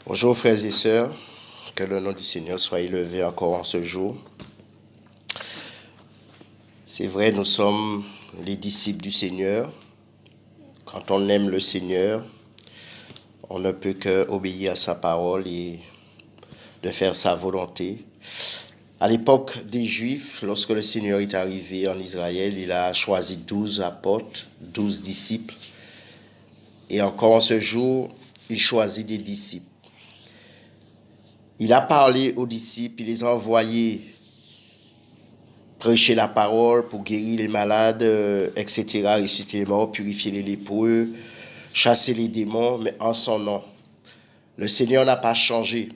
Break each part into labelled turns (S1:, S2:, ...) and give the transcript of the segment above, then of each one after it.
S1: Bonjour frères et sœurs, que le nom du Seigneur soit élevé encore en ce jour. C'est vrai, nous sommes les disciples du Seigneur. Quand on aime le Seigneur, on ne peut qu'obéir à sa parole et de faire sa volonté. À l'époque des Juifs, lorsque le Seigneur est arrivé en Israël, il a choisi 12 apôtres, 12 disciples. Et encore en ce jour, il choisit des disciples. Il a parlé aux disciples, il les a envoyés prêcher la parole pour guérir les malades, etc., ressusciter les morts, purifier les lépreux, chasser les démons, mais en son nom. Le Seigneur n'a pas changé.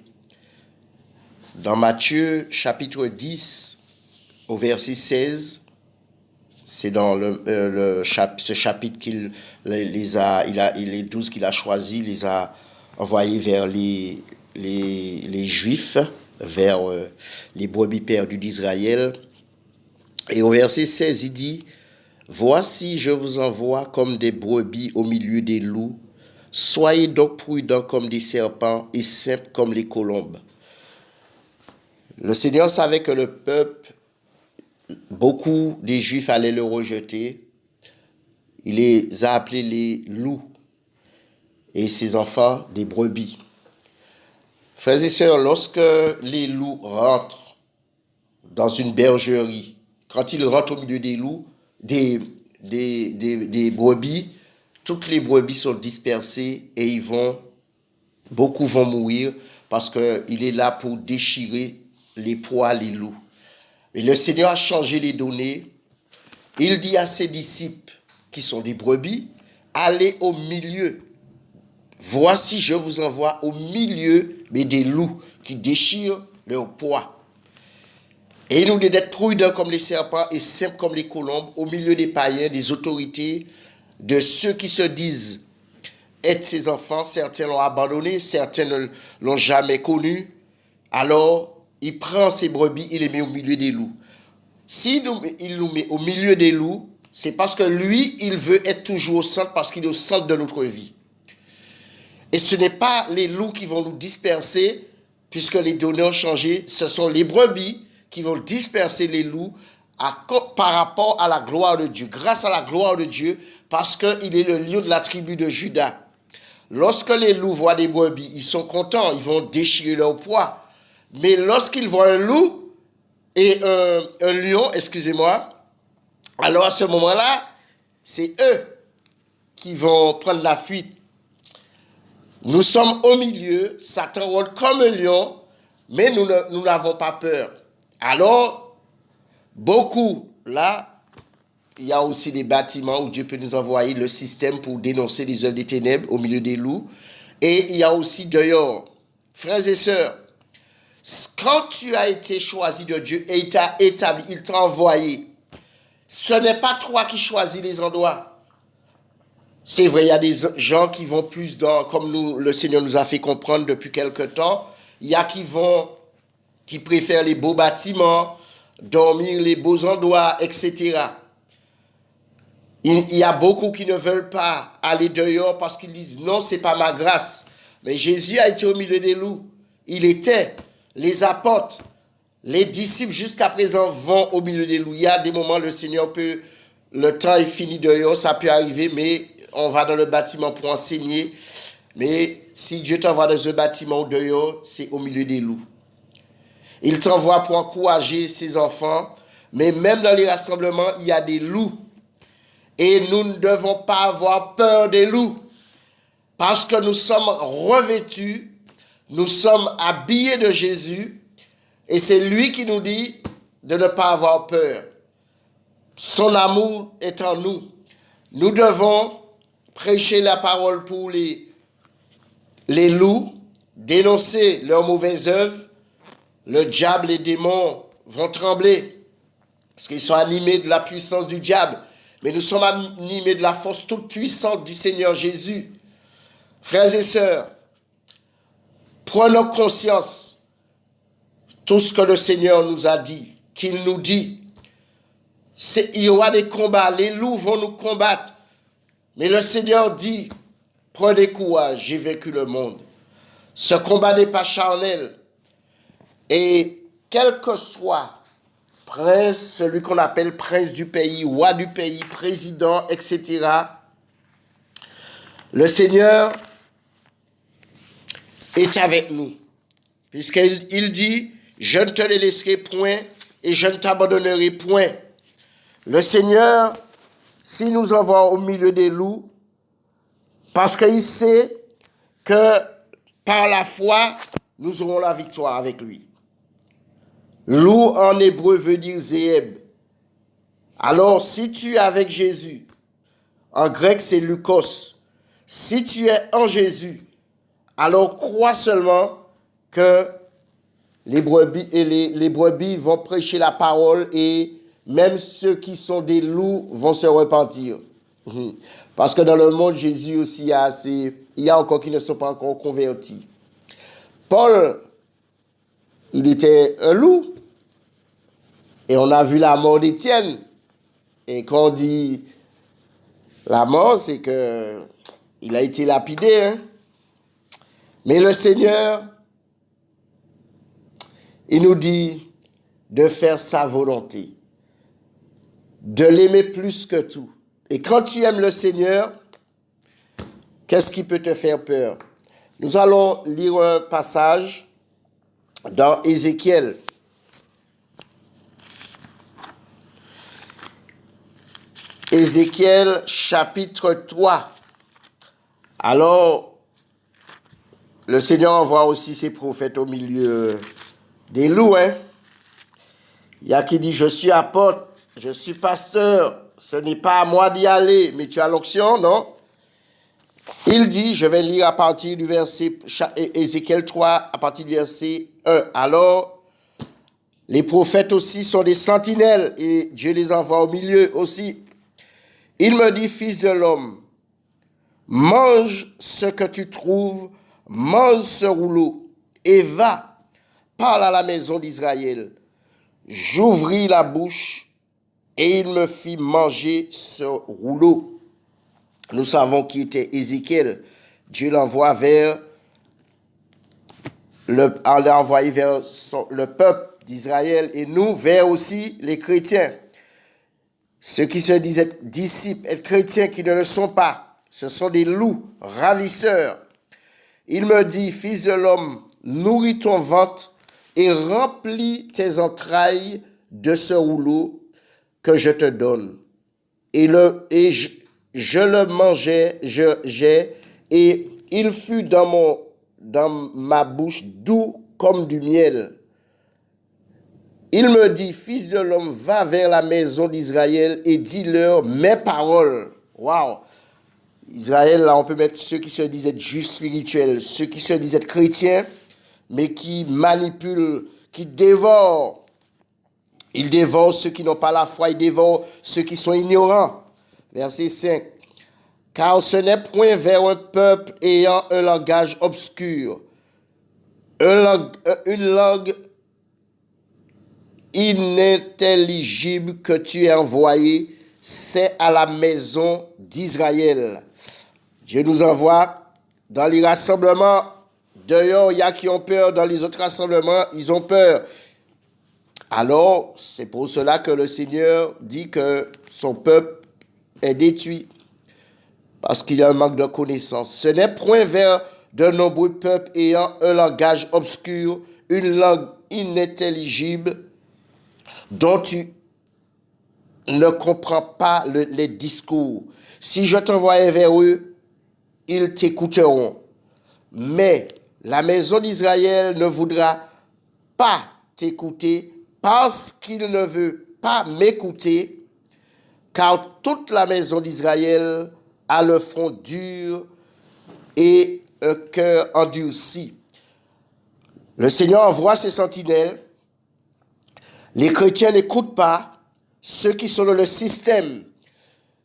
S1: Dans Matthieu chapitre 10, au verset 16, c'est dans ce chapitre les 12 qu'il a choisis, il les a envoyés vers les Juifs, vers les brebis perdues d'Israël. Et au verset 16, il dit « Voici, je vous envoie comme des brebis au milieu des loups. Soyez donc prudents comme des serpents et simples comme les colombes. » Le Seigneur savait que le peuple, beaucoup des Juifs allaient le rejeter. Il les a appelés les loups et ses enfants des brebis. Frères et sœurs, lorsque les loups rentrent dans une bergerie, quand ils rentrent au milieu des loups, des brebis, toutes les brebis sont dispersées et beaucoup vont mourir parce qu'il est là pour déchirer les proies, les loups. Et le Seigneur a changé les données. Il dit à ses disciples, qui sont des brebis, allez au milieu. Voici, je vous envoie au milieu des loups qui déchirent leurs proies. Et il nous dit d'être prudents comme les serpents et simples comme les colombes au milieu des païens, des autorités, de ceux qui se disent être ses enfants. Certains l'ont abandonné, certains ne l'ont jamais connu. Alors, il prend ses brebis, il les met au milieu des loups. Il nous met au milieu des loups, c'est parce que lui, il veut être toujours au centre, parce qu'il est au centre de notre vie. Et ce n'est pas les loups qui vont nous disperser, puisque les données ont changé, ce sont les brebis qui vont disperser les loups par rapport à la gloire de Dieu, grâce à la gloire de Dieu, parce qu'il est le lion de la tribu de Juda. Lorsque les loups voient des brebis, ils sont contents, ils vont déchirer leur proie. Mais lorsqu'ils voient un loup et un lion, alors à ce moment-là, c'est eux qui vont prendre la fuite. Nous sommes au milieu, Satan rôde comme un lion, mais nous n'avons pas peur. Alors, beaucoup, là, il y a aussi des bâtiments où Dieu peut nous envoyer le système pour dénoncer les œuvres des ténèbres au milieu des loups. Et il y a aussi dehors. Frères et sœurs, quand tu as été choisi de Dieu et il t'a établi, il t'a envoyé, ce n'est pas toi qui choisis les endroits. C'est vrai, il y a des gens qui vont plus comme le Seigneur nous a fait comprendre depuis quelque temps, il y a qui préfèrent les beaux bâtiments, dormir les beaux endroits, etc. Il y a beaucoup qui ne veulent pas aller dehors parce qu'ils disent non, c'est pas ma grâce. Mais Jésus a été au milieu des loups. Il était, les apôtres, les disciples jusqu'à présent vont au milieu des loups. Il y a des moments, le temps est fini dehors, ça peut arriver, mais on va dans le bâtiment pour enseigner. Mais si Dieu t'envoie dans un bâtiment ou dehors, c'est au milieu des loups. Il t'envoie pour encourager ses enfants, mais même dans les rassemblements, il y a des loups. Et nous ne devons pas avoir peur des loups, parce que nous sommes revêtus, nous sommes habillés de Jésus, et c'est lui qui nous dit de ne pas avoir peur. Son amour est en nous. Nous devons prêcher la parole pour les loups, dénoncer leurs mauvaises œuvres. Le diable, les démons vont trembler, parce qu'ils sont animés de la puissance du diable. Mais nous sommes animés de la force toute puissante du Seigneur Jésus. Frères et sœurs, prenons conscience de tout ce que le Seigneur nous a dit, qu'il nous dit. Il y aura des combats, les loups vont nous combattre. Mais le Seigneur dit, prenez courage, j'ai vaincu le monde. Ce combat n'est pas charnel. Et quel que soit prince, celui qu'on appelle prince du pays, roi du pays, président, etc., le Seigneur est avec nous. Puisqu'il dit, je ne te laisserai point et je ne t'abandonnerai point. Le Seigneur, si nous envoie au milieu des loups, parce qu'il sait que par la foi, nous aurons la victoire avec lui. Loup en hébreu veut dire zéeb. Alors, si tu es avec Jésus, en grec c'est lukos. Si tu es en Jésus, alors crois seulement que les brebis vont prêcher la parole et même ceux qui sont des loups vont se repentir. Parce que dans le monde, Jésus aussi, il y a encore qui ne sont pas encore convertis. Paul, il était un loup. Et on a vu la mort d'Étienne. Et quand on dit la mort, c'est que il a été lapidé. Hein? Mais le Seigneur, il nous dit de faire sa volonté, de l'aimer plus que tout. Et quand tu aimes le Seigneur, qu'est-ce qui peut te faire peur? Nous allons lire un passage dans Ézéchiel. Ézéchiel chapitre 3. Alors, le Seigneur envoie aussi ses prophètes au milieu des loups. Hein? Il y a qui dit, je suis apôtre, je suis pasteur, ce n'est pas à moi d'y aller, mais tu as l'onction, non? Il dit, je vais lire à partir du verset, Ézéchiel 3, à partir du verset 1. Alors, les prophètes aussi sont des sentinelles et Dieu les envoie au milieu aussi. Il me dit, fils de l'homme, mange ce que tu trouves, mange ce rouleau et va, parle à la maison d'Israël. J'ouvris la bouche et il me fit manger ce rouleau. Nous savons qui était Ézéchiel. Dieu l'envoie vers le peuple d'Israël et nous vers aussi les chrétiens. Ceux qui se disent être disciples, être chrétiens qui ne le sont pas, ce sont des loups, ravisseurs. Il me dit, fils de l'homme, nourris ton ventre et remplis tes entrailles de ce rouleau que je te donne. Et je le mangeai, et il fut dans ma bouche doux comme du miel. Il me dit, fils de l'homme, va vers la maison d'Israël et dis-leur mes paroles. Waouh! Israël, là, on peut mettre ceux qui se disent être juifs spirituels, ceux qui se disent être chrétiens, mais qui manipulent, qui dévorent. Ils dévorent ceux qui n'ont pas la foi, ils dévorent ceux qui sont ignorants. Verset 5. Car ce n'est point vers un peuple ayant un langage obscur, une langue inintelligible que tu es envoyé, c'est à la maison d'Israël. Dieu nous envoie dans les rassemblements. D'ailleurs, il y a qui ont peur. Dans les autres rassemblements, ils ont peur. Alors, c'est pour cela que le Seigneur dit que son peuple est détruit. Parce qu'il y a un manque de connaissance. Ce n'est point vers de nombreux peuples ayant un langage obscur, une langue inintelligible, dont tu ne comprends pas les discours. Si je t'envoyais vers eux, ils t'écouteront. Mais la maison d'Israël ne voudra pas t'écouter parce qu'il ne veut pas m'écouter, car toute la maison d'Israël a le front dur et un cœur endurci. Le Seigneur envoie ses sentinelles. Les chrétiens n'écoutent pas. Ceux qui sont dans le système,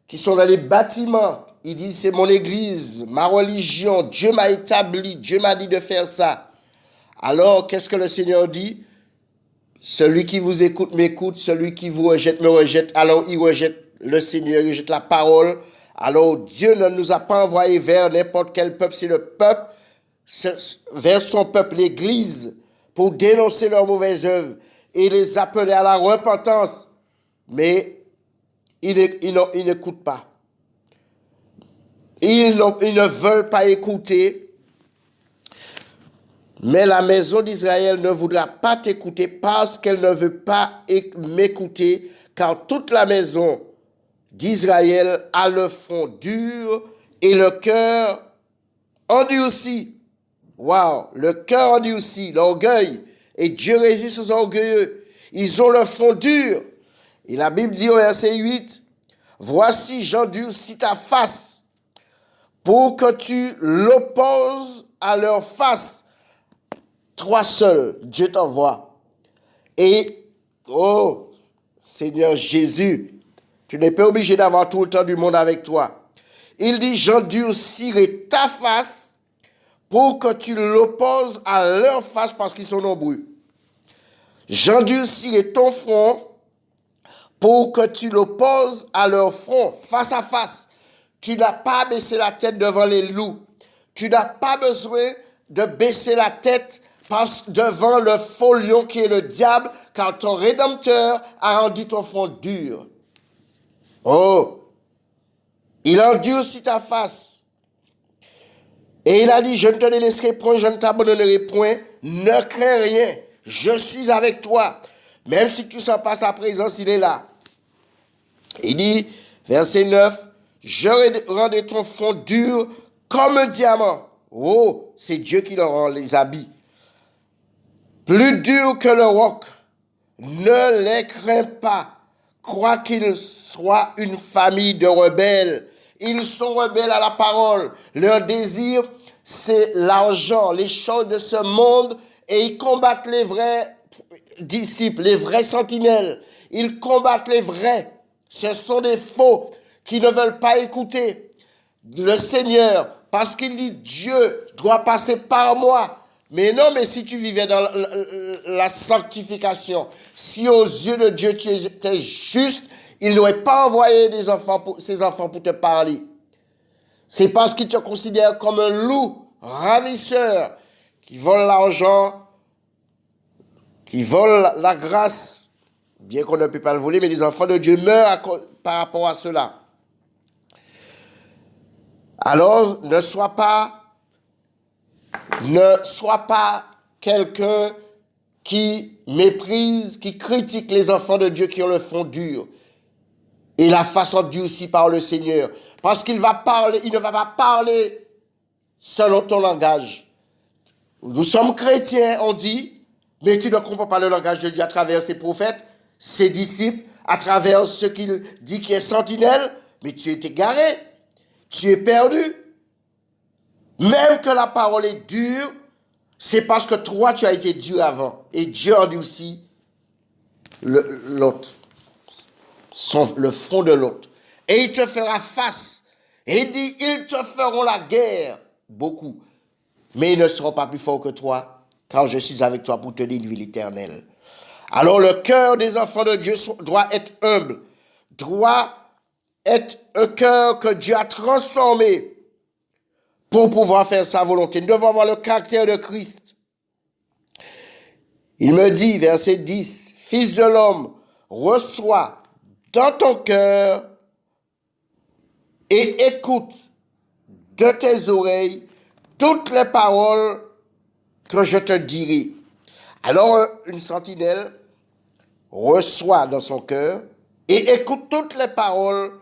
S1: qui sont dans les bâtiments, ils disent c'est mon église, ma religion, Dieu m'a établi, Dieu m'a dit de faire ça. Alors, qu'est-ce que le Seigneur dit? Celui qui vous écoute m'écoute, celui qui vous rejette me rejette. Alors, il rejette le Seigneur, il rejette la parole. Alors, Dieu ne nous a pas envoyés vers n'importe quel peuple, c'est le peuple vers son peuple, l'Église, pour dénoncer leurs mauvaises œuvres et les appeler à la repentance. Mais ils n'écoutent pas. Ils ne veulent pas écouter. Mais la maison d'Israël ne voudra pas t'écouter parce qu'elle ne veut pas m'écouter, car toute la maison d'Israël a le front dur et le cœur endurci. Waouh, le cœur endurci, l'orgueil. Et Dieu résiste aux orgueilleux. Ils ont le front dur. Et la Bible dit au verset 8, « Voici, j'endurcis ta face pour que tu l'opposes à leur face. » Toi seul, Dieu t'envoie. Et, oh, Seigneur Jésus, tu n'es pas obligé d'avoir tout le temps du monde avec toi. Il dit, j'endurcirai ta face pour que tu l'opposes à leur face parce qu'ils sont nombreux. J'endurcirai ton front pour que tu l'opposes à leur front, face à face. Tu n'as pas baissé la tête devant les loups. Tu n'as pas besoin de baisser la tête devant le faux lion qui est le diable, car ton Rédempteur a rendu ton front dur. Oh, il endurcit ta face. Et il a dit, je ne te laisserai point, je ne t'abandonnerai point, ne crains rien, je suis avec toi. Même si tu ne sens pas sa présence, il est là. Il dit, verset 9, je rendrai ton front dur comme un diamant. Oh, c'est Dieu qui leur rend les habits. Plus dur que le roc. Ne les crains pas. Crois qu'ils soient une famille de rebelles. Ils sont rebelles à la parole. Leur désir, c'est l'argent, les choses de ce monde, et ils combattent les vrais disciples, les vrais sentinelles. Ils combattent les vrais. Ce sont des faux qui ne veulent pas écouter le Seigneur parce qu'il dit Dieu doit passer par moi. Mais non, mais si tu vivais dans la sanctification, si aux yeux de Dieu tu étais juste, il n'aurait pas envoyé ses enfants pour te parler. C'est parce qu'il te considère comme un loup ravisseur qui vole l'argent, qui vole la grâce, bien qu'on ne peut pas le voler, mais les enfants de Dieu meurent par rapport à cela. Alors, ne sois pas quelqu'un qui méprise, qui critique les enfants de Dieu qui ont le front dur et la face endurcie par le Seigneur. Parce qu'il va parler, il ne va pas parler selon ton langage. Nous sommes chrétiens, on dit, mais tu ne comprends pas le langage de Dieu à travers ses prophètes, ses disciples, à travers ce qu'il dit qui est sentinelle, mais tu es égaré, tu es perdu. Même que la parole est dure, c'est parce que toi, tu as été dur avant. Et Dieu endurcit l'autre, le front de l'autre. Et il te fera face. Et il dit, ils te feront la guerre, beaucoup. Mais ils ne seront pas plus forts que toi, car je suis avec toi pour te donner une vie éternelle. Alors le cœur des enfants de Dieu doit être humble, doit être un cœur que Dieu a transformé pour pouvoir faire sa volonté. Nous devons avoir le caractère de Christ. Il me dit, verset 10, « Fils de l'homme, reçois dans ton cœur et écoute de tes oreilles toutes les paroles que je te dirai. » Alors, une sentinelle reçoit dans son cœur et écoute toutes les paroles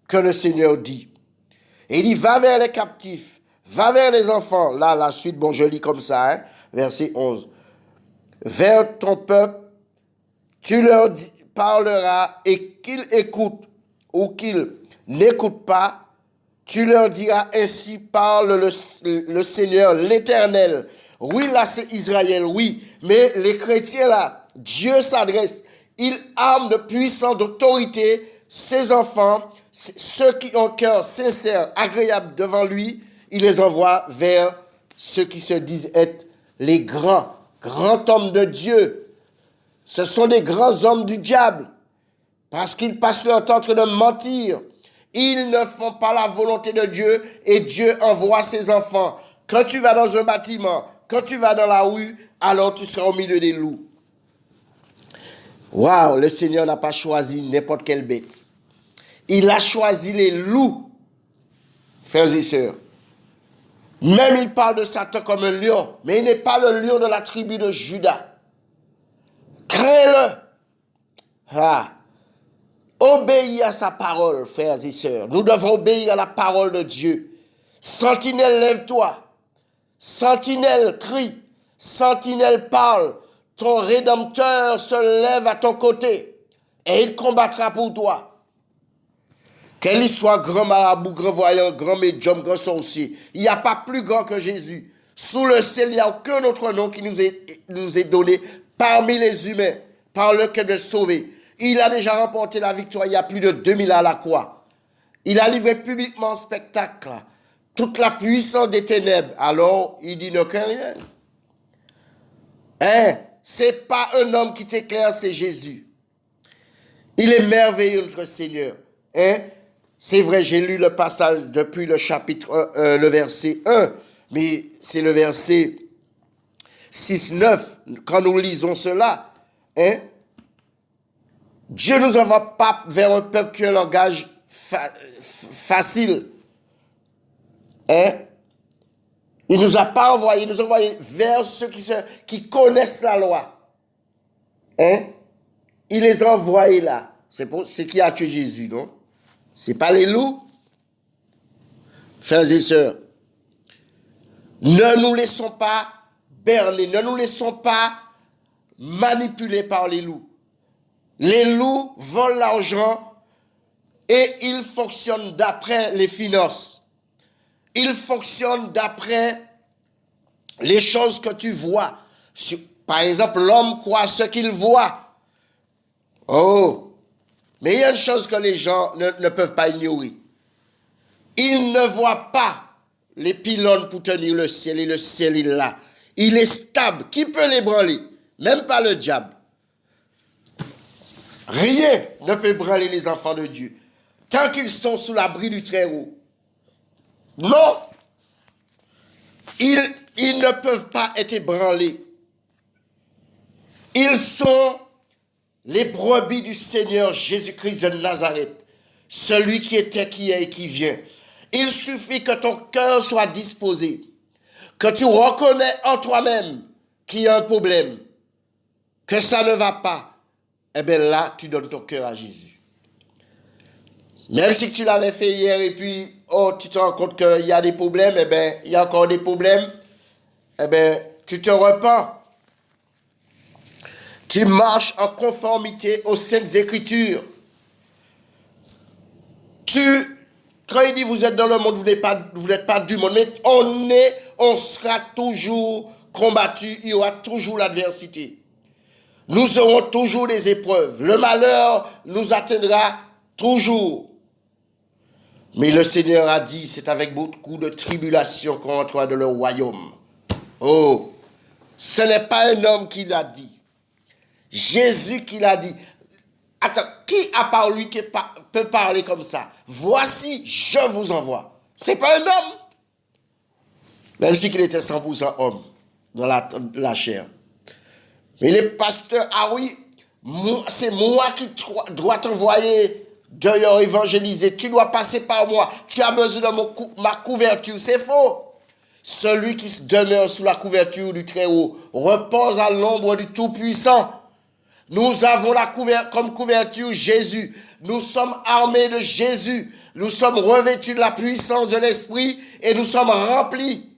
S1: que le Seigneur dit. Et il dit, va vers les captifs, va vers les enfants. Là, la suite, bon, je lis comme ça, hein, verset 11. Vers ton peuple, tu leur parleras et qu'ils écoutent ou qu'ils n'écoutent pas, tu leur diras, ainsi parle le Seigneur, l'Éternel. Oui, là, c'est Israël, oui. Mais les chrétiens, là, Dieu s'adresse. Il arme de puissance, d'autorité ses enfants, ceux qui ont cœur sincère, agréable devant lui. Il les envoie vers ceux qui se disent être les grands hommes de Dieu. Ce sont des grands hommes du diable. Parce qu'ils passent leur temps en train de mentir. Ils ne font pas la volonté de Dieu et Dieu envoie ses enfants Quand tu vas dans un bâtiment, quand tu vas dans la rue, alors tu seras au milieu des loups. Waouh, le Seigneur n'a pas choisi n'importe quelle bête. Il a choisi les loups, frères et sœurs. Même il parle de Satan comme un lion, mais il n'est pas le lion de la tribu de Juda. Crée-le. Ah. Obéis à sa parole, frères et sœurs. Nous devons obéir à la parole de Dieu. Sentinelle, lève-toi. Sentinelle, crie. Sentinelle, parle. Ton Rédempteur se lève à ton côté et il combattra pour toi. Quelle histoire, grand marabout, grand voyant, grand médium, grand sorcier. Il n'y a pas plus grand que Jésus. Sous le ciel, il n'y a aucun autre nom qui nous est donné parmi les humains, par lequel de sauver. Il a déjà remporté la victoire il y a plus de 2000 ans à la croix. Il a livré publiquement en spectacle toute la puissance des ténèbres. Alors, il dit ne crains rien. Hein? C'est pas un homme qui t'éclaire, c'est Jésus. Il est merveilleux, notre Seigneur. Hein? C'est vrai, j'ai lu le passage depuis le chapitre 1, le verset 1, mais c'est le verset 6-9, quand nous lisons cela. Hein? Dieu ne nous envoie pas vers un peuple qui a un langage facile. Hein? Il ne nous a pas envoyé, il nous a envoyé vers ceux qui connaissent la loi. Hein? Il les a envoyés là. C'est qui a tué Jésus, non? Ce n'est pas les loups. Frères et sœurs, ne nous laissons pas berner, ne nous laissons pas manipuler par les loups. Les loups volent l'argent et ils fonctionnent d'après les finances. Ils fonctionnent d'après les choses que tu vois. Par exemple, l'homme croit ce qu'il voit. Oh! Mais il y a une chose que les gens ne peuvent pas ignorer. Ils ne voient pas les pylônes pour tenir le ciel et le ciel est là. Il est stable. Qui peut l'ébranler? Même pas le diable. Rien ne peut ébranler les enfants de Dieu tant qu'ils sont sous l'abri du Très-Haut. Non. Ils ne peuvent pas être ébranlés. Ils sont les brebis du Seigneur Jésus-Christ de Nazareth, celui qui était, qui est et qui vient. Il suffit que ton cœur soit disposé, que tu reconnais en toi-même qu'il y a un problème, que ça ne va pas. Eh bien là, tu donnes ton cœur à Jésus. Même si tu l'avais fait hier et puis, oh, tu te rends compte qu'il y a des problèmes, eh bien, il y a encore des problèmes, eh bien, tu te repens. Tu marches en conformité aux Saintes Écritures. Quand il dit vous êtes dans le monde, vous n'êtes pas du monde, mais on sera toujours combattu, il y aura toujours l'adversité. Nous aurons toujours des épreuves. Le malheur nous atteindra toujours. Mais le Seigneur a dit, c'est avec beaucoup de tribulation qu'on entrera dans le royaume. Oh, ce n'est pas un homme qui l'a dit. Jésus qui l'a dit. Attends, qui à part lui qui peut parler comme ça? Voici, je vous envoie. C'est pas un homme. Même si il était 100% homme dans la chair. Mais les pasteurs, ah oui, c'est moi qui dois t'envoyer dehors évangéliser. Tu dois passer par moi. Tu as besoin de ma couverture. C'est faux. Celui qui demeure sous la couverture du Très-Haut repose à l'ombre du Tout-Puissant. Nous avons comme couverture Jésus. Nous sommes armés de Jésus. Nous sommes revêtus de la puissance de l'Esprit et nous sommes remplis.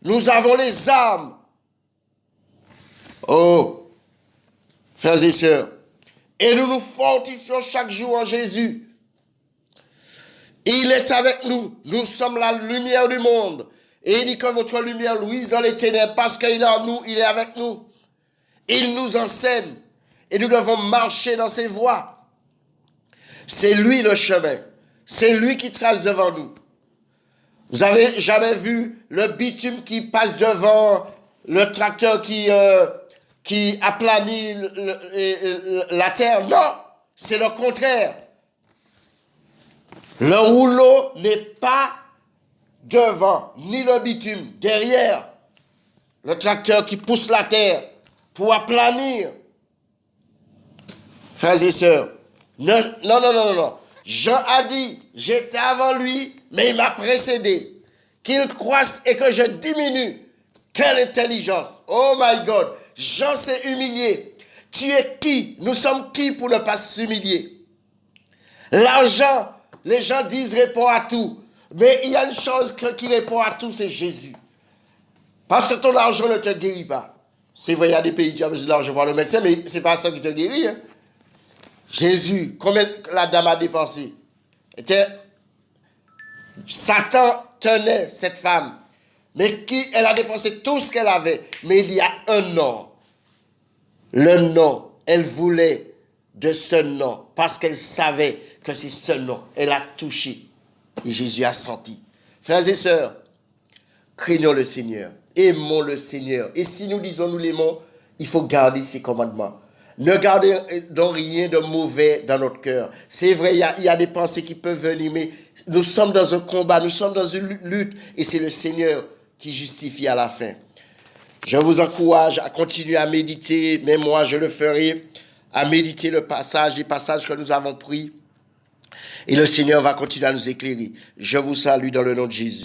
S1: Nous avons les armes. Oh, frères et sœurs. Et nous nous fortifions chaque jour en Jésus. Il est avec nous. Nous sommes la lumière du monde. Et il dit que votre lumière luise dans les ténèbres parce qu'il est en nous, il est avec nous. Il nous enseigne. Et nous devons marcher dans ses voies. C'est lui le chemin. C'est lui qui trace devant nous. Vous avez jamais vu le bitume qui passe devant le tracteur qui aplanit la terre? Non, c'est le contraire. Le rouleau n'est pas devant, ni le bitume derrière. Le tracteur qui pousse la terre pour aplanir. Frères et sœurs, non. Jean a dit, j'étais avant lui, mais il m'a précédé. Qu'il croisse et que je diminue. Quelle intelligence! Oh my God! Jean s'est humilié. Tu es qui? Nous sommes qui pour ne pas s'humilier? L'argent, les gens disent répond à tout. Mais il y a une chose qui répond à tout, c'est Jésus. Parce que ton argent ne te guérit pas. C'est vrai, il y a des pays où tu as besoin d'argent pour le médecin, mais ce n'est pas ça qui te guérit. Hein. Jésus, combien la dame a dépensé? Satan tenait cette femme. Mais elle a dépensé tout ce qu'elle avait. Mais il y a un nom. Le nom, elle voulait de ce nom. Parce qu'elle savait que c'est ce nom. Elle a touché. Et Jésus a senti. Frères et sœurs, craignons le Seigneur. Aimons le Seigneur. Et si nous disons nous l'aimons, il faut garder ses commandements. Ne gardez donc rien de mauvais dans notre cœur. C'est vrai, il y a des pensées qui peuvent venir, mais nous sommes dans un combat, nous sommes dans une lutte. Et c'est le Seigneur qui justifie à la fin. Je vous encourage à continuer à méditer, mais moi je le ferai, à méditer les passages que nous avons pris. Et le Seigneur va continuer à nous éclairer. Je vous salue dans le nom de Jésus.